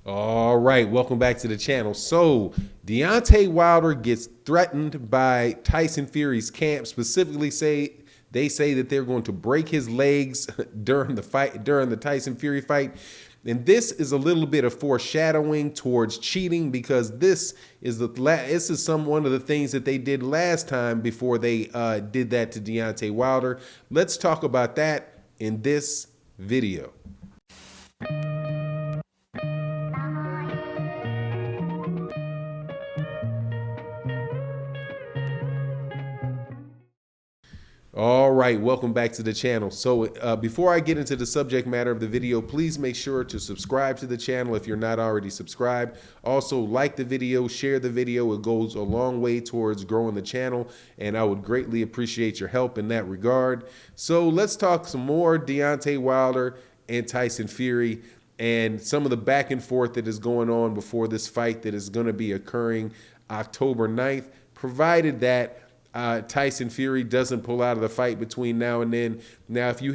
All right, welcome back to the channel. So, Deontay Wilder gets threatened by Tyson Fury's camp. Specifically, they say that they're going to break his legs during the Tyson Fury fight. And this is a little bit of foreshadowing towards cheating because this is one of the things that they did last time before they did that to Deontay Wilder. Let's talk about that in this video. All right, welcome back to the channel. So before I get into the subject matter of the video, please make sure to subscribe to the channel if you're not already subscribed. Also, like the video, share the video. It goes a long way towards growing the channel, and I would greatly appreciate your help in that regard. So let's talk some more Deontay Wilder and Tyson Fury and some of the back and forth that is going on before this fight that is going to be occurring October 9th, provided that Tyson Fury doesn't pull out of the fight between now and then. Now, if you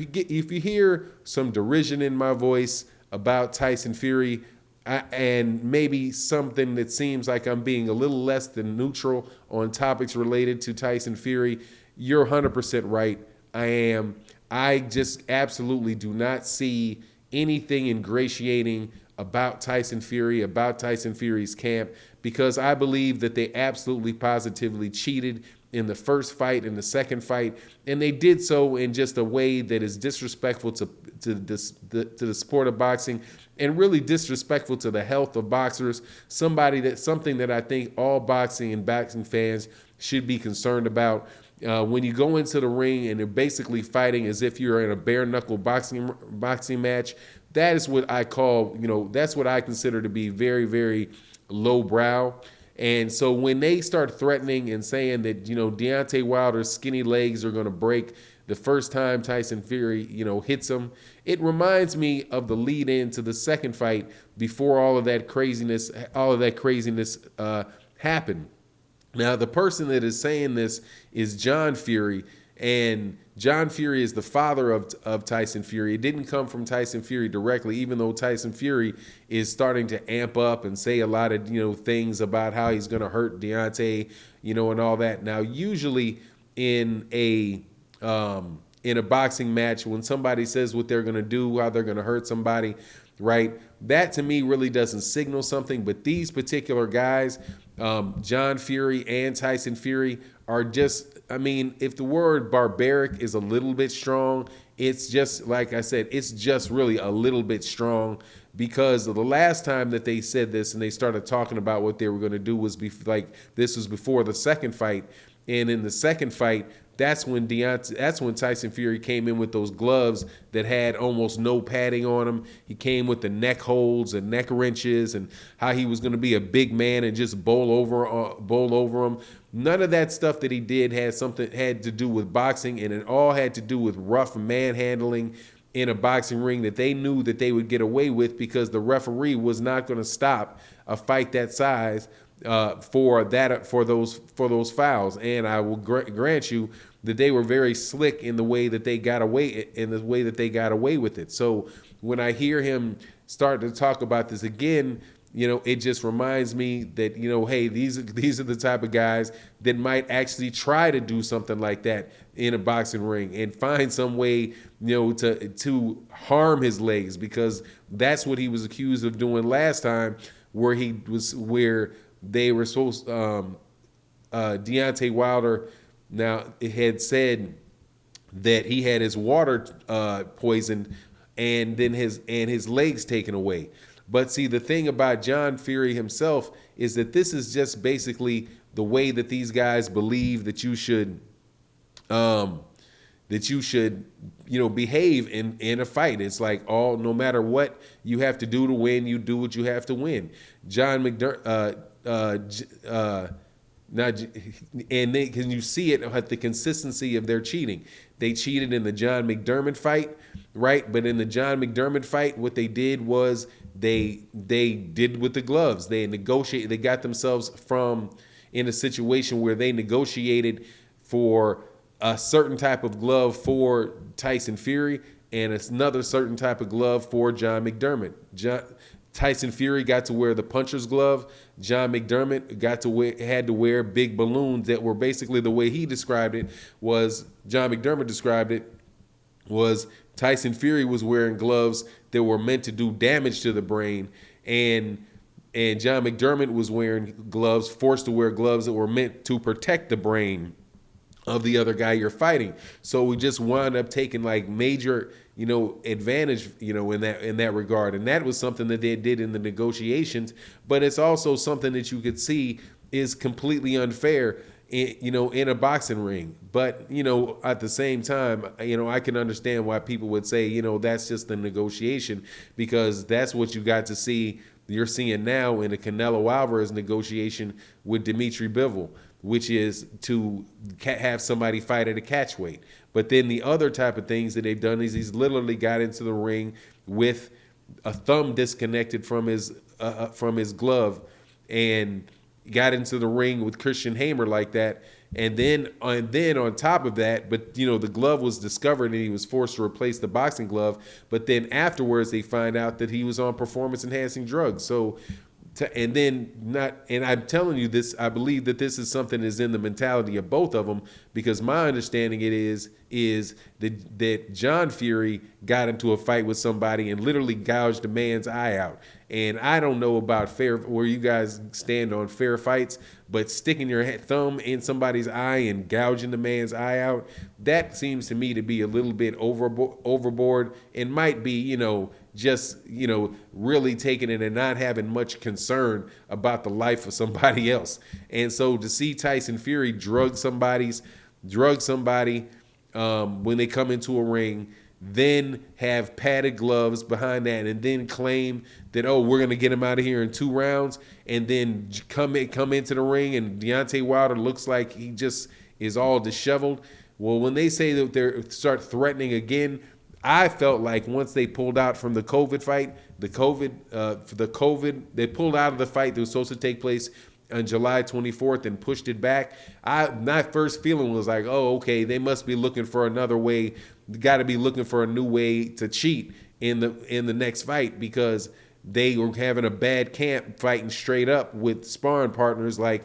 hear some derision in my voice about Tyson Fury, and maybe something that seems like I'm being a little less than neutral on topics related to Tyson Fury, you're 100% right. I am. I just absolutely do not see anything ingratiating about Tyson Fury, about Tyson Fury's camp, because I believe that they absolutely positively cheated in the first fight, in the second fight, and they did so in just a way that is disrespectful to the sport of boxing and really disrespectful to the health of boxers. Something that I think all boxing and boxing fans should be concerned about. When you go into the ring and you're basically fighting as if you're in a bare knuckle boxing match, that is what I call, that's what I consider to be very, very low brow. And so when they start threatening and saying that, Deontay Wilder's skinny legs are going to break the first time Tyson Fury, hits him, it reminds me of the lead in to the second fight before all of that craziness happened. Now, the person that is saying this is John Fury, and John Fury is the father of Tyson Fury. It didn't come from Tyson Fury directly, even though Tyson Fury is starting to amp up and say a lot of things about how he's going to hurt Deontay, and all that. Now, usually in a boxing match, when somebody says what they're going to do, how they're going to hurt somebody, right? That to me really doesn't signal something. But these particular guys, John Fury and Tyson Fury, are just, if the word barbaric is a little bit strong, it's just, like I said, it's just really a little bit strong, because the last time that they said this and they started talking about what they were going to do was this was before the second fight. And in the second fight, that's when Tyson Fury came in with those gloves that had almost no padding on them. He came with the neck holds and neck wrenches, and how he was going to be a big man and just bowl over him. None of that stuff that he did had to do with boxing, and it all had to do with rough manhandling in a boxing ring that they knew that they would get away with, because the referee was not going to stop a fight that size for those fouls. And I will grant you that they were very slick in the way that they got away with it. So when I hear him start to talk about this again, it just reminds me that, hey, these are the type of guys that might actually try to do something like that in a boxing ring and find some way, to harm his legs, because that's what he was accused of doing last time, where they were supposed, Deontay Wilder, now it had said that he had his water poisoned and then his legs taken away. But see, the thing about John Fury himself is that this is just basically the way that these guys believe that you should behave in a fight. It's like, no matter what you have to do to win, you do what you have to win. John McDermott, can you see it at the consistency of their cheating? They cheated in the John McDermott fight, right? But in the John McDermott fight, what they did was they did with the gloves. They got themselves in a situation where they negotiated for a certain type of glove for Tyson Fury and another certain type of glove for John McDermott. Tyson Fury got to wear the puncher's glove. John McDermott had to wear big balloons that were basically, the way he described it was, John McDermott described it was, Tyson Fury was wearing gloves that were meant to do damage to the brain, and John McDermott was wearing gloves, forced to wear gloves that were meant to protect the brain of the other guy you're fighting. So we just wound up taking like major, advantage, in that regard. And that was something that they did in the negotiations, but it's also something that you could see is completely unfair in a boxing ring. But, at the same time, I can understand why people would say, that's just the negotiation, because that's what you got to see. You're seeing now in the Canelo Alvarez negotiation with Dimitri Bivol, which is to have somebody fight at a catch weight. But then the other type of things that they've done is he's literally got into the ring with a thumb disconnected from his glove, and got into the ring with Christian Hamer like that. And then on top of that, but the glove was discovered and he was forced to replace the boxing glove. But then afterwards, they find out that he was on performance enhancing drugs. So, and I'm telling you this, I believe that this is something that's in the mentality of both of them, because my understanding is that John Fury got into a fight with somebody and literally gouged a man's eye out. And I don't know about where you guys stand on fair fights, but sticking your thumb in somebody's eye and gouging the man's eye out, that seems to me to be a little bit overboard, and might be, just, really taking it and not having much concern about the life of somebody else. And so to see Tyson Fury drug somebody when they come into a ring, then have padded gloves behind that, and then claim that, oh, we're going to get him out of here in 2 rounds, and then come into the ring and Deontay Wilder looks like he just is all disheveled. Well, when they say that they start threatening again, I felt like once they pulled out from the COVID fight, they pulled out of the fight that was supposed to take place on July 24th and pushed it back. My first feeling was like, oh, okay, they must be looking for another way. Got to be looking for a new way to cheat in the next fight, because they were having a bad camp fighting straight up with sparring partners like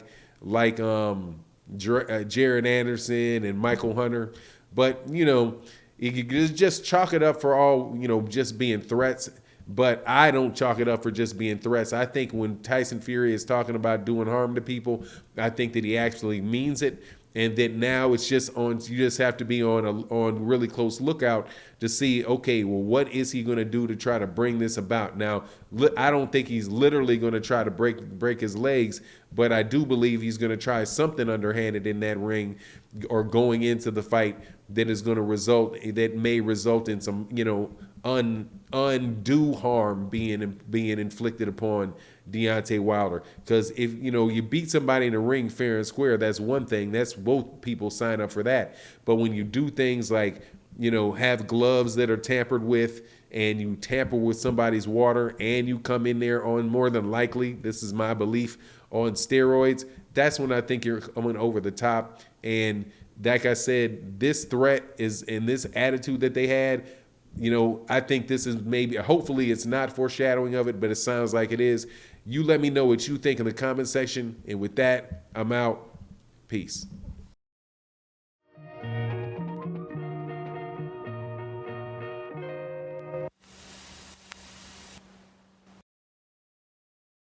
Jared Anderson and Michael Hunter. But, you just chalk it up for all, just being threats. But I don't chalk it up for just being threats. I think when Tyson Fury is talking about doing harm to people, I think that he actually means it. And that now it's just you just have to be on really close lookout to see, okay, well, what is he going to do to try to bring this about? Now, I don't think he's literally going to try to break his legs, but I do believe he's going to try something underhanded in that ring or going into the fight that may result in some, undue harm being inflicted upon Deontay Wilder. Because if you beat somebody in the ring fair and square, that's one thing. That's both people sign up for that. But when you do things like have gloves that are tampered with, and you tamper with somebody's water, and you come in there on, more than likely, this is my belief, on steroids, that's when I think you're coming over the top. And like I said, this threat is, and this attitude that they had, I think this is hopefully it's not foreshadowing of it, but it sounds like it is. You let me know what you think in the comment section. And with that, I'm out. Peace.